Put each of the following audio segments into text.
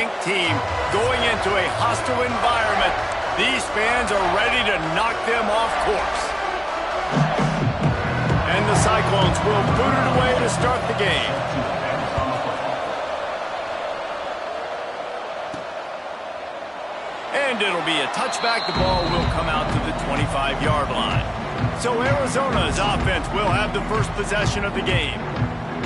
ranked team going into a hostile environment. These fans are ready to knock them off course. And the Cyclones will boot it away to start the game. And it'll be a touchback. The ball will come out to the 25-yard line. So Arizona's offense will have the first possession of the game.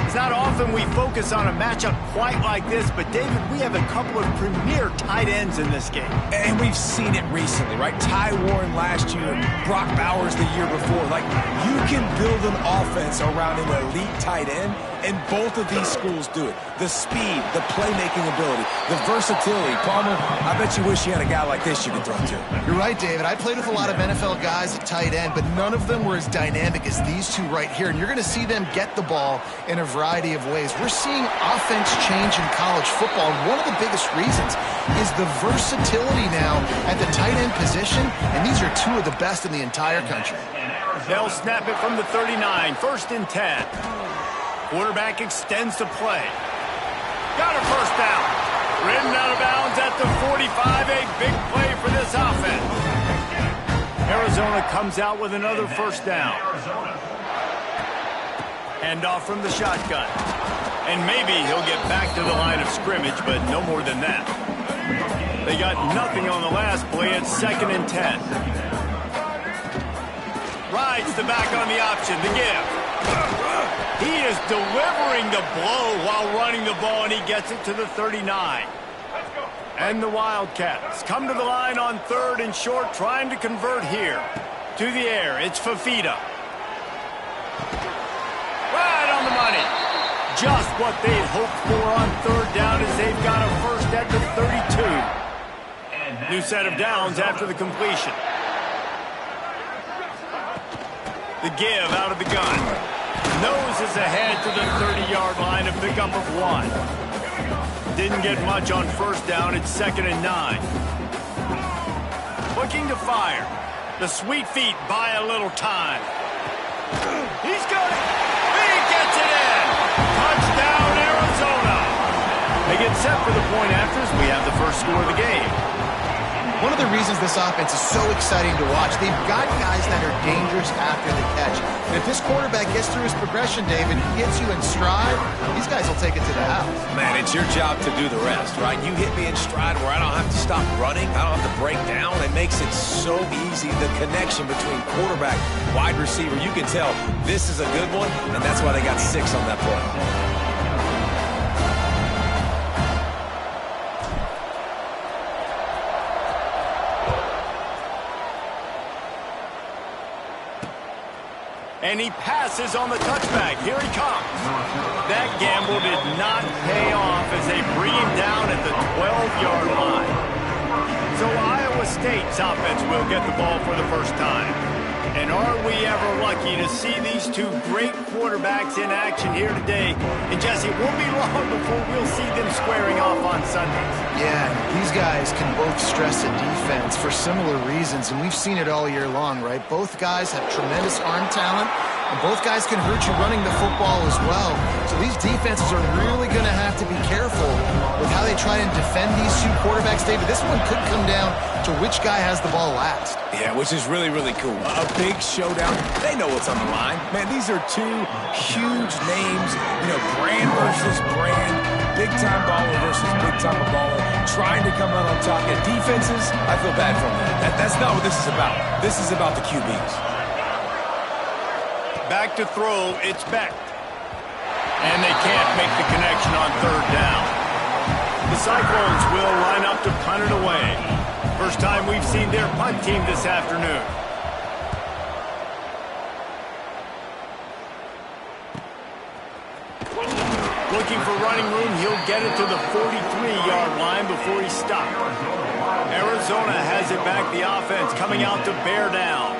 It's not often we focus on a matchup quite like this, but David, we have a couple of premier tight ends in this game. And we've seen it recently, right? Ty Warren last year, Brock Bowers the year before. Like, you can build an offense around an elite tight end, and both of these schools do it. The speed, the playmaking ability, the versatility. Palmer, I bet you wish you had a guy like this you could throw to. You're right, David. I played with a lot of NFL guys at tight end, but none of them were as dynamic as these two right here. And you're going to see them get the ball in a variety of ways. We're seeing offense change in college football, and one of the biggest reasons is the versatility now at the tight end position, and these are two of the best in the entire country. They'll snap it from the 39, 1st and 10. Quarterback extends the play. Got a first down. Ridden out of bounds at the 45. A big play for this offense. Arizona comes out with another first down. Hand off from the shotgun. And maybe he'll get back to the line of scrimmage, but no more than that. They got nothing on the last play. It's 2nd and 10. Rides the back on the option. The give. He is delivering the blow while running the ball, and he gets it to the 39. And the Wildcats come to the line on 3rd and short, trying to convert here. To the air, it's Fafita. Right on the money. Just what they'd hoped for on 3rd down as they've got a first at the 32. New set of downs after the completion. The give out of the gun. Noses ahead to the 30-yard line, a pickup of 1. Didn't get much on first down. It's 2nd and 9. Looking to fire. The sweet feet buy a little time. He's got it. He gets it in. Touchdown, Arizona. They get set for the point afters. We have the first score of the game. One of the reasons this offense is so exciting to watch, they've got guys that are dangerous after the catch. And if this quarterback gets through his progression, David, he gets you in stride, these guys will take it to the house. Man, it's your job to do the rest, right? You hit me in stride where I don't have to stop running. I don't have to break down. It makes it so easy, the connection between quarterback, wide receiver. You can tell this is a good one, and that's why they got 6 on that play. And he passes on the touchback. Here he comes. That gamble did not pay off as they bring him down at the 12-yard line. So Iowa State's offense will get the ball for the first time. And are we ever lucky to see these two great quarterbacks in action here today? And Jesse, it won't be long before we'll see them squaring off on Sundays. Yeah, these guys can both stress a defense for similar reasons, and we've seen it all year long, right? Both guys have tremendous arm talent, and both guys can hurt you running the football as well. So these defenses are really going to have to be careful with how they try and defend these two quarterbacks, David. This one could come down to which guy has the ball last. Yeah, which is really, really cool. A big showdown. They know what's on the line. Man, these are two huge names. You know, brand versus brand. Big-time baller versus big-time baller. Trying to come out on top. Yeah, defenses, I feel bad for them. That's not what this is about. This is about the QBs. Back to throw, it's Beck. And they can't make the connection on 3rd down. The Cyclones will line up to punt it away. First time we've seen their punt team this afternoon. Looking for running room, he'll get it to the 43-yard line before he's stopped. Arizona has it back, the offense coming out to bear down.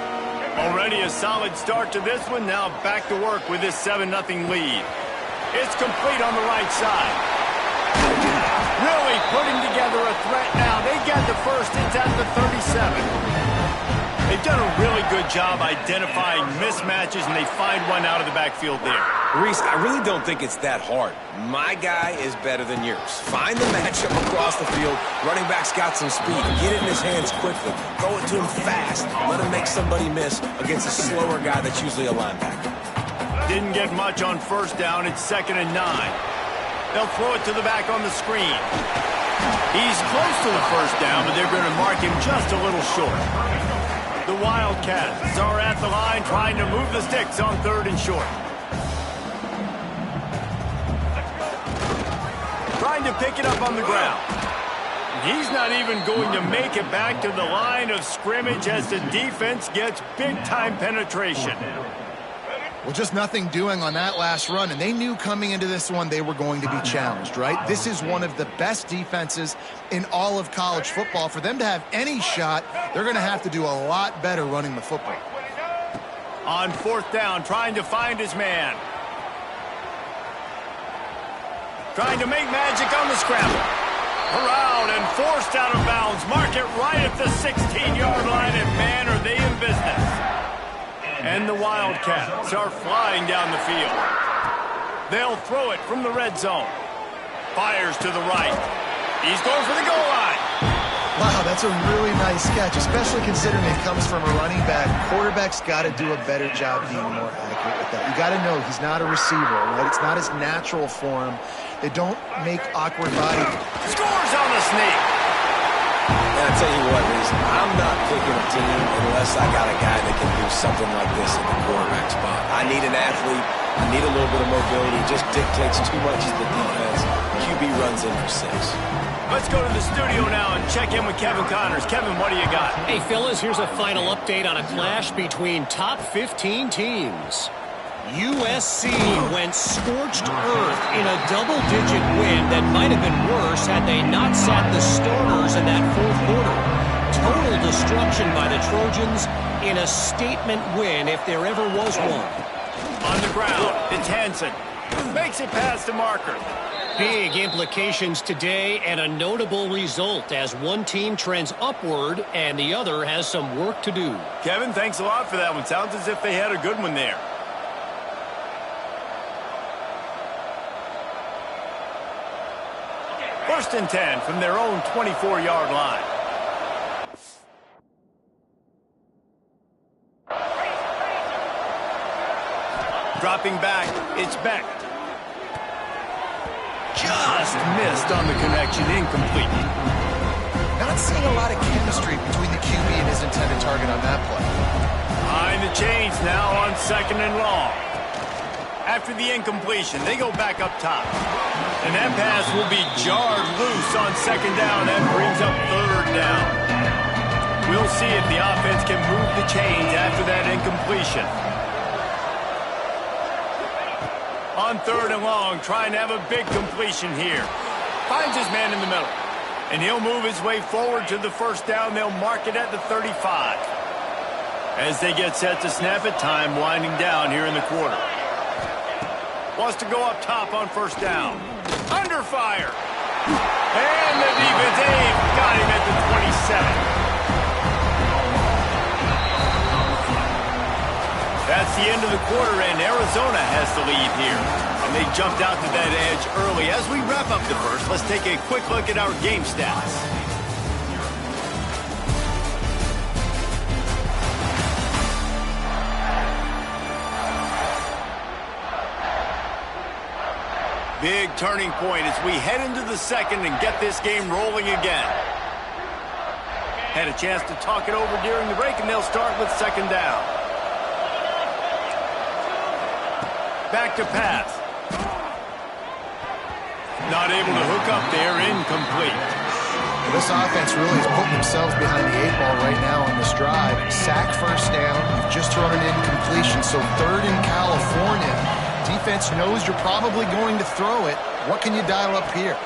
Already a solid start to this one, now back to work with this 7-0 lead. It's complete on the right side. Really putting together a threat now. They get the first, it's at the 37. They've done a really good job identifying mismatches, and they find one out of the backfield there. Reese, I really don't think it's that hard. My guy is better than yours. Find the matchup across the field. Running back's got some speed. Get it in his hands quickly. Throw it to him fast. Let him make somebody miss against a slower guy that's usually a linebacker. Didn't get much on first down. It's 2nd and 9. They'll throw it to the back on the screen. He's close to the first down, but they're going to mark him just a little short. The Wildcats are at the line trying to move the sticks on 3rd and short. Trying to pick it up on the ground. He's not even going to make it back to the line of scrimmage as the defense gets big-time penetration. Well, just nothing doing on that last run, and they knew coming into this one they were going to be challenged, right? This is one of the best defenses in all of college football. For them to have any shot, they're going to have to do a lot better running the football. On 4th down, trying to find his man. Trying to make magic on the scramble. Around and forced out of bounds. Mark it right at the 16-yard line, and man, are they in business. And the Wildcats are flying down the field. They'll throw it from the red zone. Fires to the right. He's going for the goal line. Wow, that's a really nice catch, especially considering it comes from a running back. Quarterback's got to do a better job being more accurate with that. You got to know he's not a receiver, right? It's not his natural form. They don't make awkward body. Scores on the sneak. And I tell you what, Reese, I'm not picking a team unless I got a guy that can do something like this in the quarterback spot. I need an athlete. I need a little bit of mobility. It just dictates too much of the defense. QB runs in for 6. Let's go to the studio now and check in with Kevin Connors. Kevin, what do you got? Hey, fellas, here's a final update on a clash between top 15 teams. USC went scorched earth in a double-digit win that might have been worse had they not sat the starters in that 4th quarter. Total destruction by the Trojans in a statement win if there ever was one. On the ground, it's Hansen. Makes it past the marker. Big implications today and a notable result as one team trends upward and the other has some work to do. Kevin, thanks a lot for that one. Sounds as if they had a good one there. First and 10 from their own 24-yard line. Dropping back, it's Beck. Just missed on the connection, incomplete. Not seeing a lot of chemistry between the QB and his intended target on that play. Behind the chains now on 2nd and long. After the incompletion, they go back up top. And that pass will be jarred loose on 2nd down. That brings up 3rd down. We'll see if the offense can move the chains after that incompletion. On 3rd and long, trying to have a big completion here. Finds his man in the middle. And he'll move his way forward to the 1st down. They'll mark it at the 35. As they get set to snap it, time winding down here in the quarter. Wants to go up top on 1st down. Under fire. And the defense got him at the 27. That's the end of the quarter, and Arizona has the lead here. And they jumped out to that edge early. As we wrap up the first, let's take a quick look at our game stats. Big turning point as we head into the 2nd and get this game rolling again. Had a chance to talk it over during the break, and they'll start with 2nd down. Back to pass. Not able to hook up there, incomplete. Well, this offense really is putting themselves behind the 8 ball right now on this drive. Sack 1st down, you've just thrown an incompletion, so 3rd in California. Defense knows you're probably going to throw it. What can you dial up here?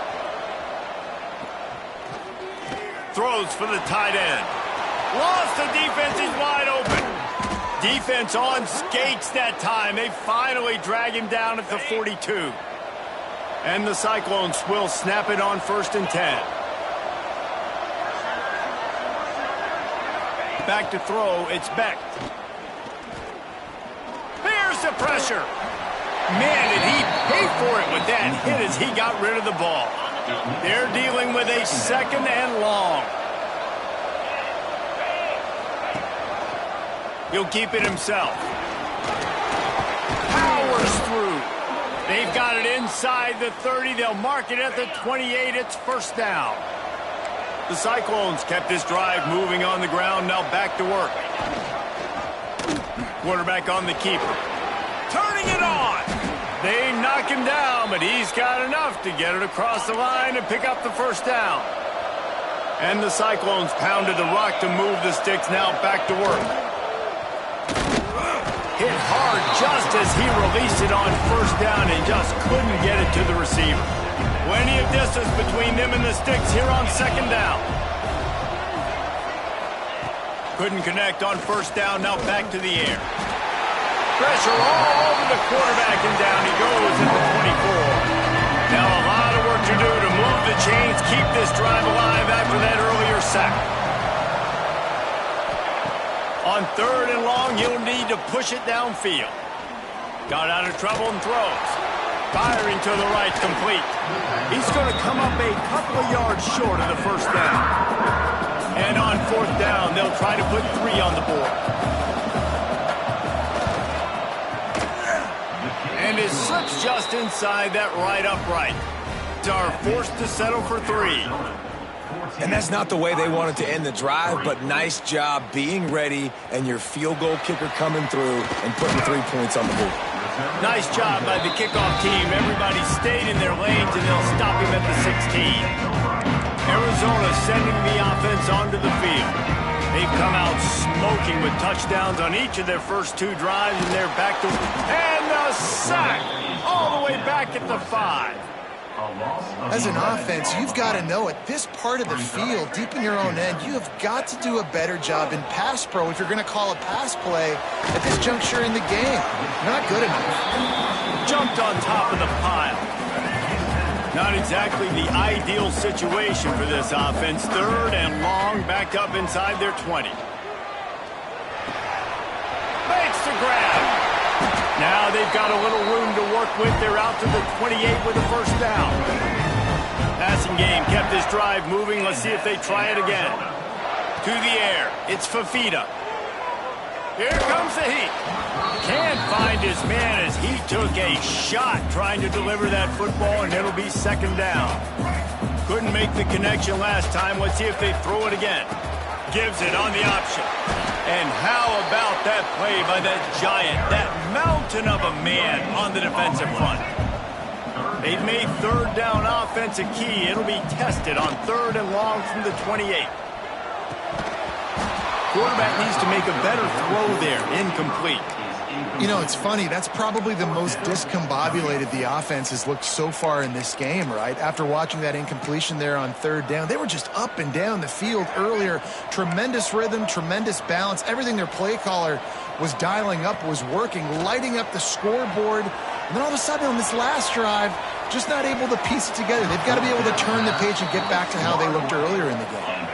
Throws for the tight end. Lost, the defense is wide open. Defense on skates that time. They finally drag him down at the 42. And the Cyclones will snap it on 1st and 10. Back to throw, it's Beck. Here's the pressure. Man, did he pay for it with that hit as he got rid of the ball. They're dealing with a 2nd and long. He'll keep it himself. Powers through. They've got it inside the 30. They'll mark it at the 28. It's 1st down. The Cyclones kept this drive moving on the ground. Now back to work. Quarterback on the keeper. Turning it on. They knock him down, but he's got enough to get it across the line and pick up the 1st down. And the Cyclones pounded the rock to move the sticks. Now back to work. Hit hard just as he released it on 1st down and just couldn't get it to the receiver. Plenty of distance between them and the sticks here on 2nd down. Couldn't connect on 1st down. Now back to the air. Pressure all over the quarterback, and down he goes at the 24. Now a lot of work to do to move the chains, keep this drive alive after that earlier sack. On 3rd and long, he'll need to push it downfield. Got out of trouble and throws. Firing to the right, complete. He's going to come up a couple of yards short of the 1st down. And on 4th down, they'll try to put 3 on the board. And it slips just inside that right upright. Are forced to settle for 3. And that's not the way they wanted to end the drive, but nice job being ready and your field goal kicker coming through and putting 3 points on the board. Nice job by the kickoff team. Everybody stayed in their lanes, and they'll stop him at the 16. Arizona sending the offense onto the field. They've come out smoking with touchdowns on each of their first 2 drives, and they're back to... And the sack! All the way back at the 5. As an offense, you've got to know at this part of the field, deep in your own end, you have got to do a better job in pass pro if you're going to call a pass play at this juncture in the game. Not good enough. Jumped on top of the pile. Not exactly the ideal situation for this offense. 3rd and long, back up inside their 20. Makes the grab. Now they've got a little room to work with. They're out to the 28 with a 1st down. Passing game kept this drive moving. Let's see if they try it again. To the air. It's Fafita. Here comes the heat. Can't find his man as he took a shot trying to deliver that football, and it'll be 2nd down. Couldn't make the connection last time. Let's see if they throw it again. Gives it on the option. And how about that play by that giant, that mountain of a man on the defensive front? They've made 3rd down offense a key. It'll be tested on 3rd and long from the 28. Quarterback needs to make a better throw there. Incomplete. You know, it's funny. That's probably the most discombobulated the offense has looked so far in this game, right? After watching that incompletion there on 3rd down, they were just up and down the field earlier. Tremendous rhythm, tremendous balance. Everything their play caller was dialing up was working, lighting up the scoreboard. And then all of a sudden on this last drive, just not able to piece it together. They've got to be able to turn the page and get back to how they looked earlier in the game.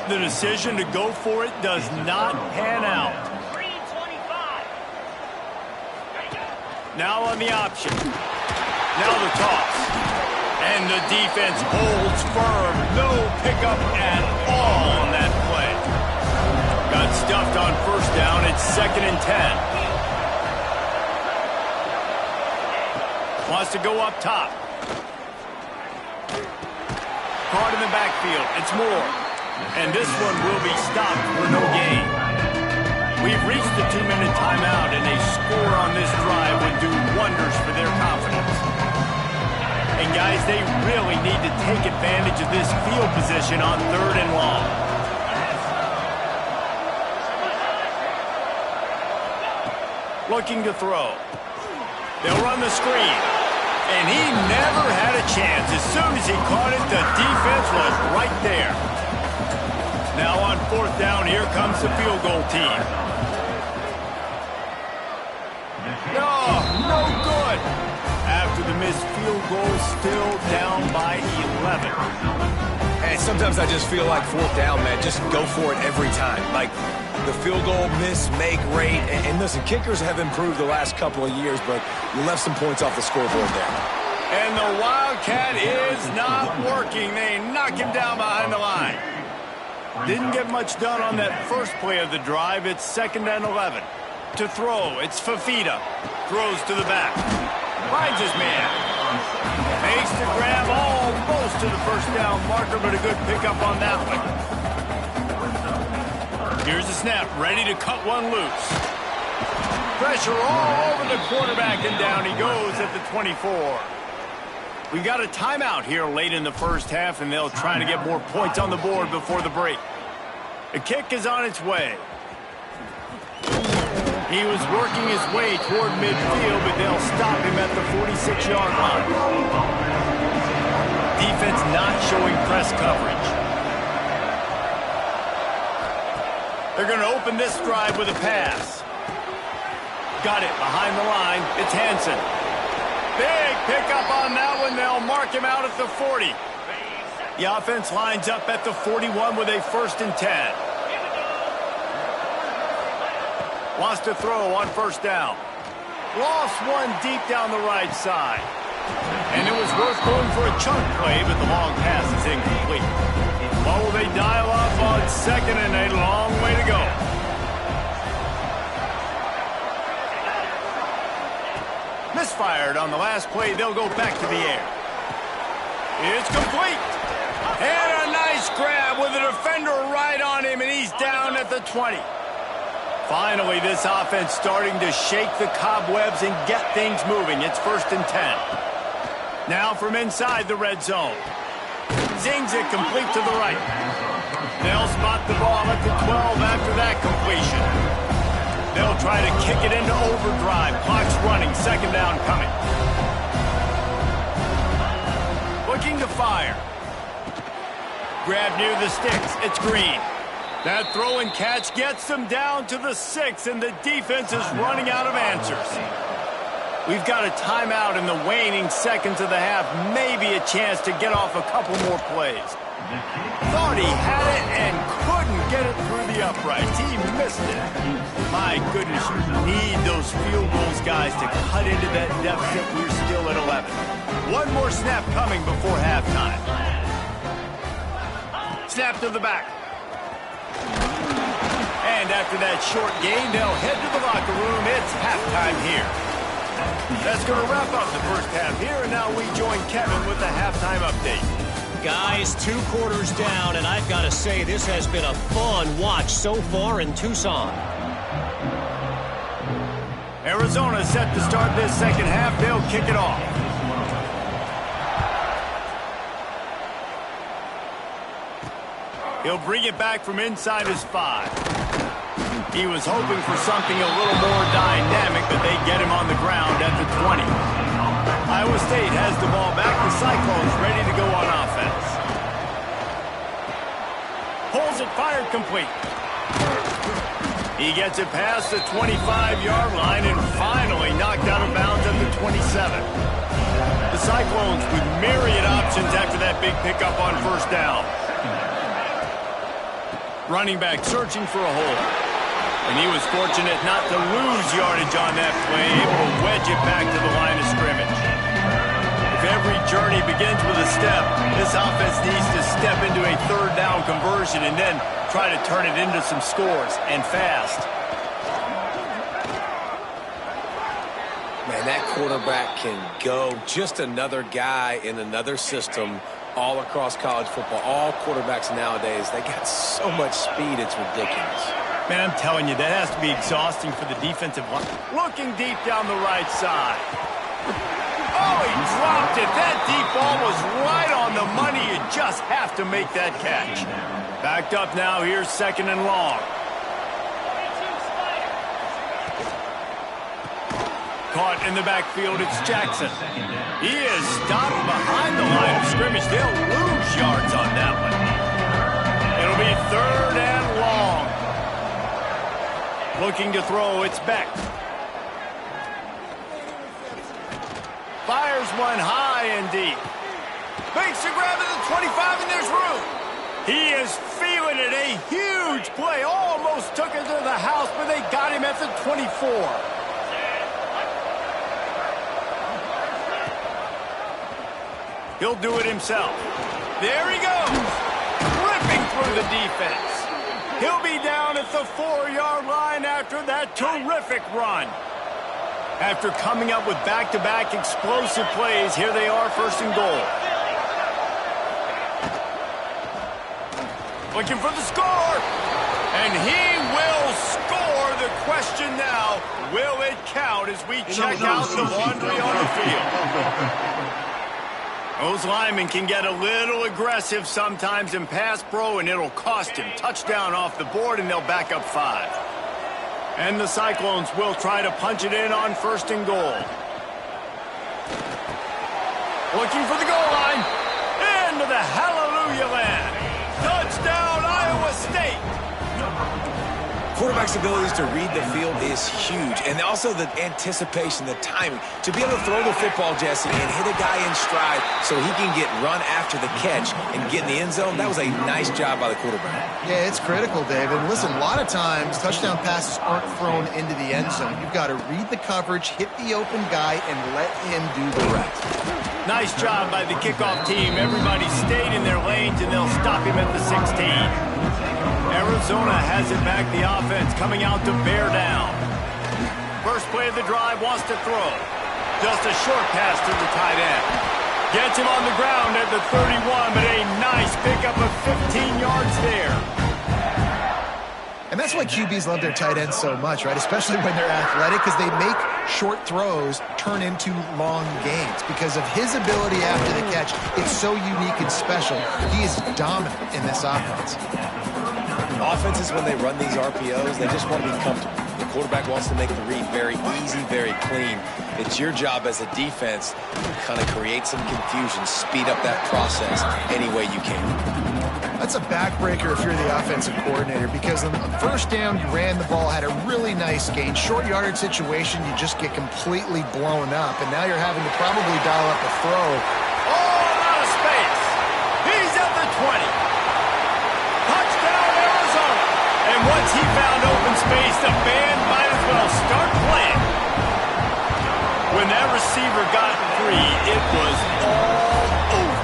The decision to go for it does not pan out. Now on the option. Now the toss. And the defense holds firm. No pickup at all on that play. Got stuffed on 1st down. It's 2nd and 10. Wants to go up top. Caught in the backfield. It's Moore. And this one will be stopped for no gain. We've reached the 2-minute timeout, and a score on this drive would do wonders for their confidence. And guys, they really need to take advantage of this field position on 3rd and long. Looking to throw. They'll run the screen. And he never had a chance. As soon as he caught it, the defense was right there. Now on 4th down, here comes the field goal team. No good. After the missed field goal, still down by 11. And sometimes I just feel like fourth down, man, just go for it every time. Like the field goal miss-make rate. And listen, kickers have improved the last couple of years, but you left some points off the scoreboard there. And the Wildcat is not working. They knock him down behind the line. Didn't get much done on that first play of the drive. It's 2nd and 11. To throw, it's Fafita. Throws to the back. Finds his man. Makes the grab almost to the first down marker, but a good pickup on that one. Here's the snap, ready to cut one loose. Pressure all over the quarterback, and down he goes at the 24. We got a timeout here late in the first half, and they'll try to get more points on the board before the break. The kick is on its way. He was working his way toward midfield, but they'll stop him at the 46-yard line. Defense not showing press coverage. They're going to open this drive with a pass. Got it behind the line. It's Hansen. Big pickup on that one. They'll mark him out at the 40. The offense lines up at the 41 with a 1st and 10. Wants to throw on 1st down. Lost one deep down the right side. And it was worth going for a chunk play, but the long pass is incomplete. What will they dial up on 2nd and a long way to go? Misfired on the last play. They'll go back to the air. It's complete. And a nice grab with a defender right on him, and he's down at the 20. Finally, this offense starting to shake the cobwebs and get things moving. It's 1st and 10. Now from inside the red zone. Zings it complete to the right. They'll spot the ball at the 12 after that completion. They'll try to kick it into overdrive. Clock's running. 2nd down coming. Looking to fire. Grab near the sticks. It's Green. That throw and catch gets them down to the 6, and the defense is running out of answers. We've got a timeout in the waning seconds of the half. Maybe a chance to get off a couple more plays. Thought he had it and couldn't get it through the uprights. He missed it. My goodness, you need those field goals, guys, to cut into that deficit. We're still at 11. One more snap coming before halftime. Snap to the back. And after that short gain, they'll head to the locker room. It's halftime here. That's going to wrap up the first half here, and now we join Kevin with the halftime update. Guys, 2 quarters down, and I've got to say this has been a fun watch so far in Tucson. Arizona set to start this second half. They'll kick it off. He'll bring it back from inside his 5. He was hoping for something a little more dynamic, but they get him on the ground at the 20. Iowa State has the ball back. The Cyclones ready to go on offense. Pulls it, fired complete. He gets it past the 25-yard line and finally knocked out of bounds at the 27. The Cyclones with myriad options after that big pickup on 1st down. Running back searching for a hole. And he was fortunate not to lose yardage on that play, able to wedge it back to the line of scrimmage. If every journey begins with a step, this offense needs to step into a 3rd down conversion and then try to turn it into some scores, and fast. Man, that quarterback can go. Just another guy in another system all across college football. All quarterbacks nowadays, they got so much speed, it's ridiculous. Man, I'm telling you, that has to be exhausting for the defensive line. Looking deep down the right side. Oh, he dropped it. That deep ball was right on the money. You just have to make that catch. Backed up now. Here's 2nd and long. Caught in the backfield. It's Jackson. He is stopped behind the line of scrimmage. They'll lose yards on that one. It'll be 3rd and long. Looking to throw, it's Beck. Fires one high and deep. Makes a grab at the 25, and there's room. He is feeling it. A huge play. Almost took it to the house, but they got him at the 24. He'll do it himself. There he goes. Ripping through the defense. He'll be down at the 4-yard line after that terrific run. After coming up with back-to-back explosive plays, here they are, first and goal. Looking for the score. And he will score. The question now, will it count as we check out the laundry on the field? Those linemen can get a little aggressive sometimes in pass pro, and it'll cost him. Touchdown off the board, and they'll back up 5. And the Cyclones will try to punch it in on first and goal. Looking for the goal line. Into the hallelujah land. Touchdown, Iowa State. Quarterback's abilities to read the field is huge, and also the anticipation, the timing. To be able to throw the football, Jesse, and hit a guy in stride so he can get run after the catch and get in the end zone, that was a nice job by the quarterback. Yeah, it's critical, David. Listen, a lot of times touchdown passes aren't thrown into the end zone. You've got to read the coverage, hit the open guy, and let him do the rest. Nice job by the kickoff team. Everybody stayed in their lanes, and they'll stop him at the 16. Arizona has it back, the offense coming out to bear down. First play of the drive, wants to throw. Just a short pass to the tight end. Gets him on the ground at the 31, but a nice pickup of 15 yards there. And that's why QBs love their tight ends so much, right? Especially when they're athletic, because they make short throws turn into long gains. Because of his ability after the catch, it's so unique and special. He is dominant in this offense. Offenses, when they run these RPOs, they just want to be comfortable. The quarterback wants to make the read very easy, very clean. It's your job as a defense to kind of create some confusion, speed up that process any way you can. That's a backbreaker if you're the offensive coordinator, because on the first down, you ran the ball, had a really nice gain. Short yardage situation, you just get completely blown up, and now you're having to probably dial up a throw. Oh, out of space. He's at the 20. Touchdown, Arizona. And once he found open space, the band might as well start playing. When that receiver got free, it was all over.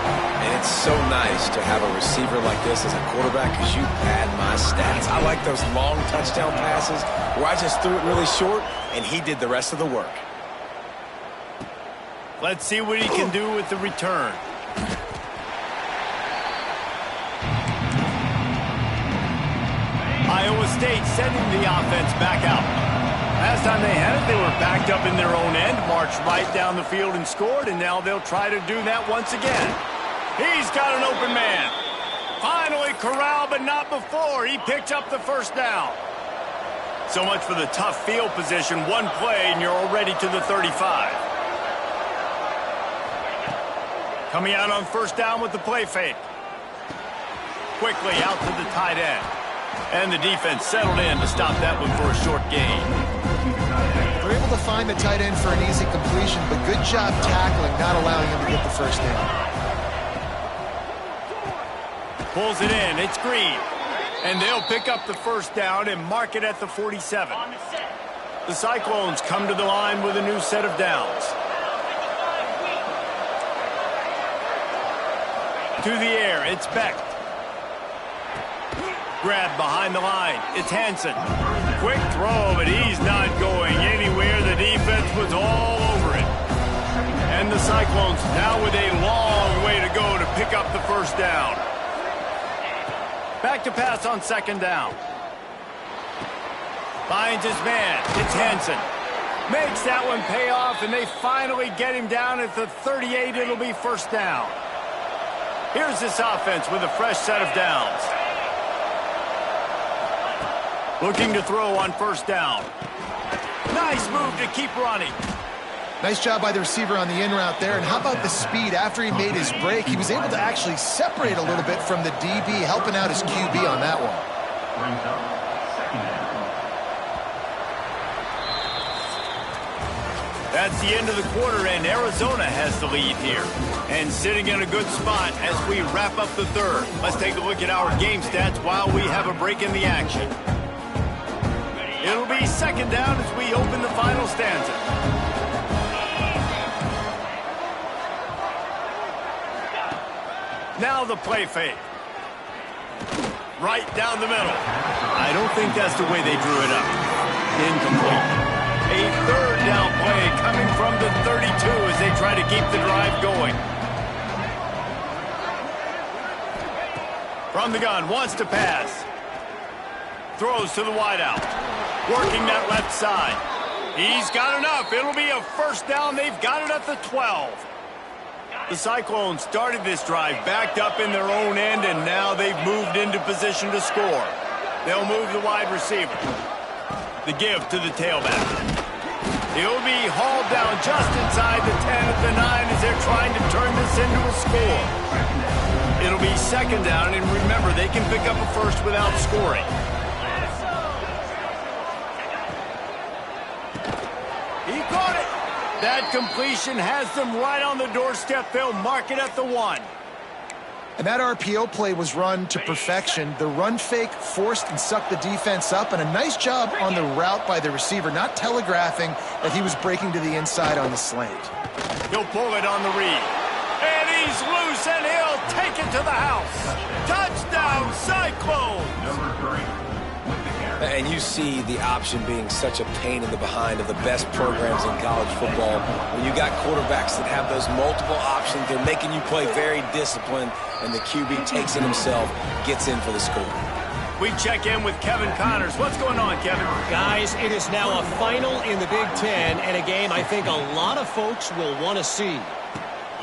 And it's so nice to have a receiver like this as a quarterback, because you pad my stats. I like those long touchdown passes where I just threw it really short, and he did the rest of the work. Let's see what he can do with the return. Iowa State sending the offense back out. Last time they had it, they were backed up in their own end, marched right down the field and scored, and now they'll try to do that once again. He's got an open man. Finally corralled, but not before. He picked up the first down. So much for the tough field position. One play, and you're already to the 35. Coming out on first down with the play fake. Quickly out to the tight end. And the defense settled in to stop that one for a short gain. They're able to find the tight end for an easy completion, but good job tackling, not allowing him to get the first down. Pulls it in. It's Green. And they'll pick up the first down and mark it at the 47. The Cyclones come to the line with a new set of downs. To the air, it's Beck. Grab behind the line. It's Hansen. Quick throw, but he's not going anywhere. The defense was all over it. And the Cyclones now with a long way to go to pick up the first down. Back to pass on second down. Finds his man. It's Hansen. Makes that one pay off, and they finally get him down at the 38. It'll be first down. Here's this offense with a fresh set of downs. Looking to throw on first down. Nice move to keep running. Nice job by the receiver on the in route there. And how about the speed? After he made his break, he was able to actually separate a little bit from the DB, helping out his QB on that one. That's the end of the quarter, and Arizona has the lead here. And sitting in a good spot as we wrap up the third. Let's take a look at our game stats while we have a break in the action. It'll be second down as we open the final stanza. Now the play fake. Right down the middle. I don't think that's the way they drew it up. Incomplete. A third down play coming from the 32 as they try to keep the drive going. From the gun, wants to pass. Throws to the wideout. Working that left side. He's got enough. It'll be a first down. They've got it at the 12. The Cyclones started this drive backed up in their own end, and now they've moved into position to score. They'll move the wide receiver. The give to the tailback. He'll be hauled down just inside the 10 at the 9 as they're trying to turn this into a score. It'll be second down, and remember, they can pick up a first without scoring. He caught it. That completion has them right on the doorstep. They'll mark it at the 1. And that RPO play was run to perfection. The run fake forced and sucked the defense up, and a nice job on the route by the receiver, not telegraphing that he was breaking to the inside on the slant. He'll pull it on the read. And he's loose, and he'll take it to the house. Touchdown, Cyclones! And you see the option being such a pain in the behind of the best programs in college football. When you got quarterbacks that have those multiple options, they're making you play very disciplined, and the QB takes it himself, gets in for the score. We check in with Kevin Connors. What's going on, Kevin? Guys, it is now a final in the Big Ten, and a game I think a lot of folks will want to see.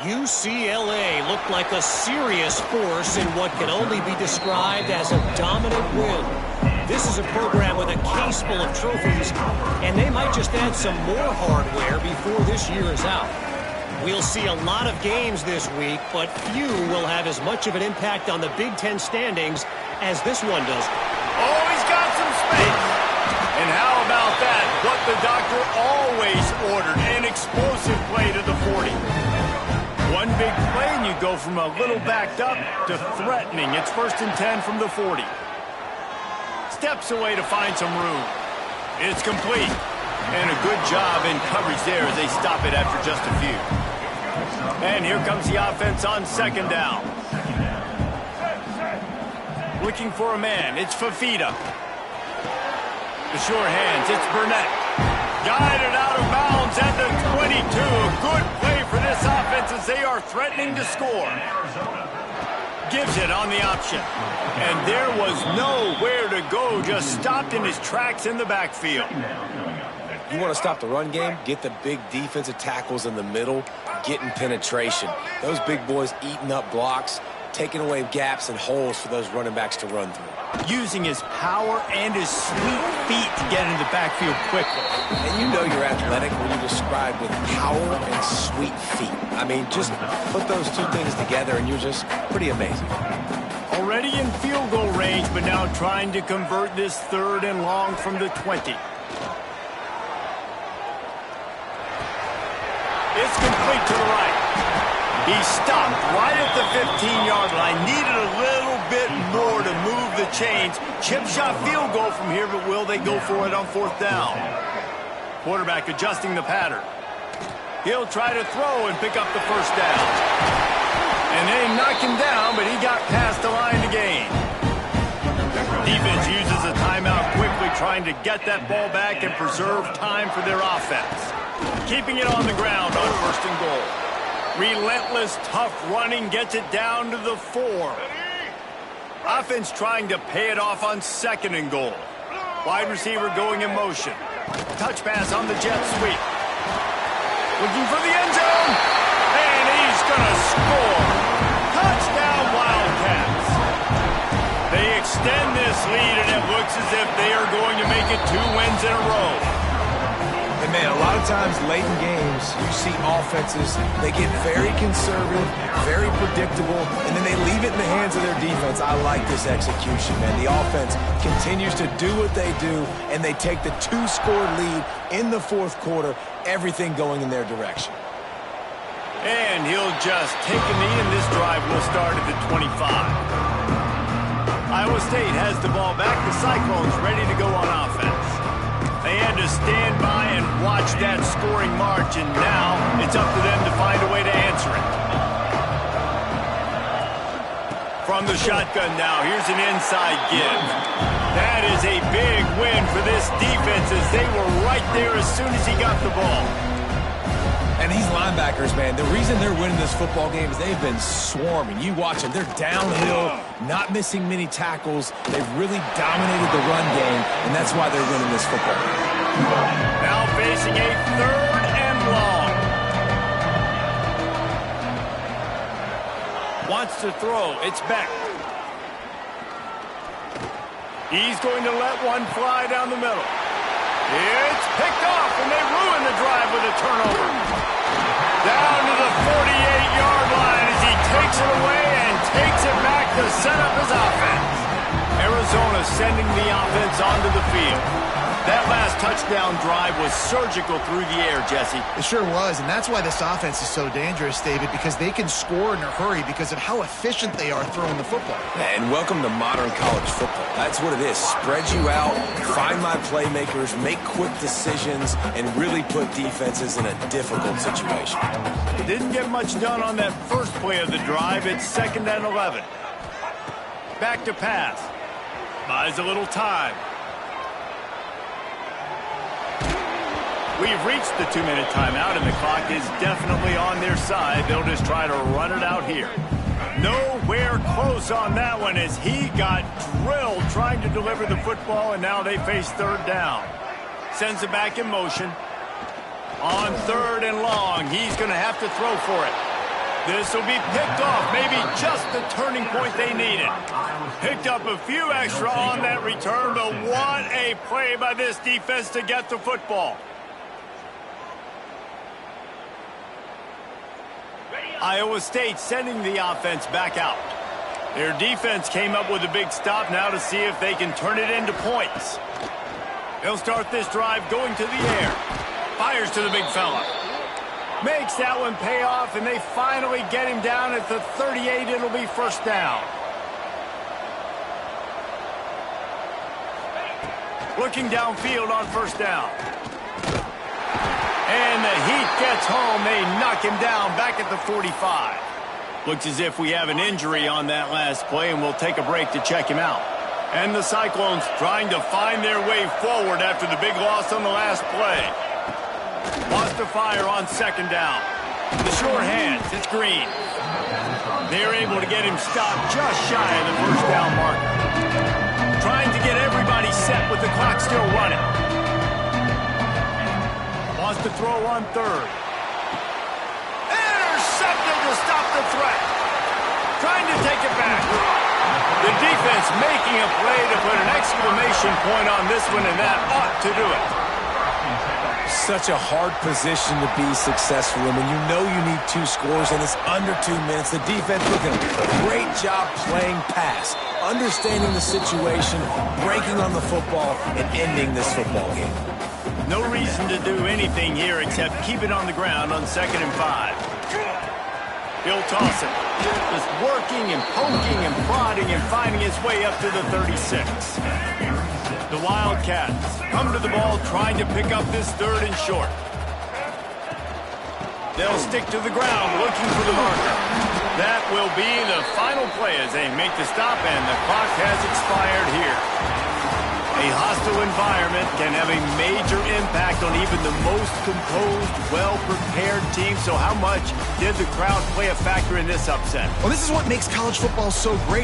UCLA looked like a serious force in what can only be described as a dominant win. This is a program with a case full of trophies, and they might just add some more hardware before this year is out. We'll see a lot of games this week, but few will have as much of an impact on the Big Ten standings as this one does. Oh, he's got some space. And how about that? What the doctor always ordered, an explosive play to the 40. One big play, and you go from a little backed up to threatening. It's 1st and 10 from the 40. Steps away to find some room. It's complete. And a good job in coverage there as they stop it after just a few. And here comes the offense on second down. Looking for a man. It's Fafita. The sure hands. It's Burnett. Guided out of bounds at the 22. A good play for this offense as they are threatening to score. Gives it on the option. And there was nowhere to go. Just stopped in his tracks in the backfield. You want to stop the run game? Get the big defensive tackles in the middle, getting penetration. Those big boys eating up blocks, taking away gaps and holes for those running backs to run through. Using his power and his sweet feet to get into the backfield quickly. And you know you're athletic when you describe with power and sweet feet. I mean, just put those two things together and you're just pretty amazing. Already in field goal range, but now trying to convert this 3rd and long from the 20. It's complete to the right. He stopped right at the 15-yard line. Needed a little bit more to move the chains. Chip shot field goal from here, but will they go for it on 4th down? Quarterback adjusting the pattern. He'll try to throw and pick up the first down. And they knock him down, but he got past the line to gain. Defense uses a timeout quickly, trying to get that ball back and preserve time for their offense. Keeping it on the ground on 1st and goal. Relentless, tough running gets it down to the 4. Offense trying to pay it off on 2nd and goal. Wide receiver going in motion. Touch pass on the jet sweep. Looking for the end zone. And he's going to score. Touchdown, Wildcats. They extend this lead, and it looks as if they are going to make it 2 wins in a row. And man, a lot of times late in games, you see offenses, they get very conservative, very predictable, and then they leave it in the hands of their defense. I like this execution, man. The offense continues to do what they do, and they take the 2-score lead in the 4th quarter, everything going in their direction. And he'll just take a knee, and this drive will start at the 25. Iowa State has the ball back. The Cyclones ready to go on offense. They had to stand by and watch that scoring march, and now it's up to them to find a way to answer it. From the shotgun now, here's an inside give. That is a big win for this defense as they were right there as soon as he got the ball. And these linebackers, man, the reason they're winning this football game is they've been swarming. You watch them. They're downhill, not missing many tackles. They've really dominated the run game, and that's why they're winning this football game. Now facing a 3rd and long. Wants to throw. It's back. He's going to let one fly down the middle. It's picked off, and they ruin the drive with a turnover. Down to the 48-yard line as he takes it away and takes it back to set up his offense. Arizona sending the offense onto the field. That last touchdown drive was surgical through the air, Jesse. It sure was, and that's why this offense is so dangerous, David, because they can score in a hurry because of how efficient they are throwing the football. And welcome to modern college football. That's what it is. Spread you out, find my playmakers, make quick decisions, and really put defenses in a difficult situation. Didn't get much done on that first play of the drive. It's 2nd and 11. Back to pass. Buys a little time. We've reached the 2-minute timeout, and the clock is definitely on their side. They'll just try to run it out here. Nowhere close on that one as he got drilled trying to deliver the football, and now they face 3rd down. Sends it back in motion. On 3rd and long, he's going to have to throw for it. This will be picked off, maybe just the turning point they needed. Picked up a few extra on that return, but what a play by this defense to get the football. Iowa State sending the offense back out. Their defense came up with a big stop now to see if they can turn it into points. They'll start this drive going to the air. Fires to the big fella. Makes that one pay off, and they finally get him down at the 38. It'll be 1st down. Looking downfield on 1st down. And the heat gets home. They knock him down back at the 45. Looks as if we have an injury on that last play, and we'll take a break to check him out. And the Cyclones trying to find their way forward after the big loss on the last play. Lost to fire on 2nd down. The short hands, it's Green. They're able to get him stopped just shy of the 1st down marker. Trying to get everybody set with the clock still running. To throw on 3rd. Intercepted to stop the threat. Trying to take it back. The defense making a play to put an exclamation point on this one, and that ought to do it. Such a hard position to be successful in when you know you need 2 scores and it's under 2 minutes. The defense doing a great job playing pass, understanding the situation, breaking on the football, and ending this football game. No reason to do anything here except keep it on the ground on 2nd and 5. He'll toss it. Just working and poking and prodding and finding his way up to the 36. The Wildcats come to the ball trying to pick up this 3rd and short. They'll stick to the ground looking for the marker. That will be the final play as they make the stop, and the clock has expired here. A hostile environment can have a major impact on even the most composed, well-prepared team. So how much did the crowd play a factor in this upset? Well, this is what makes college football so great.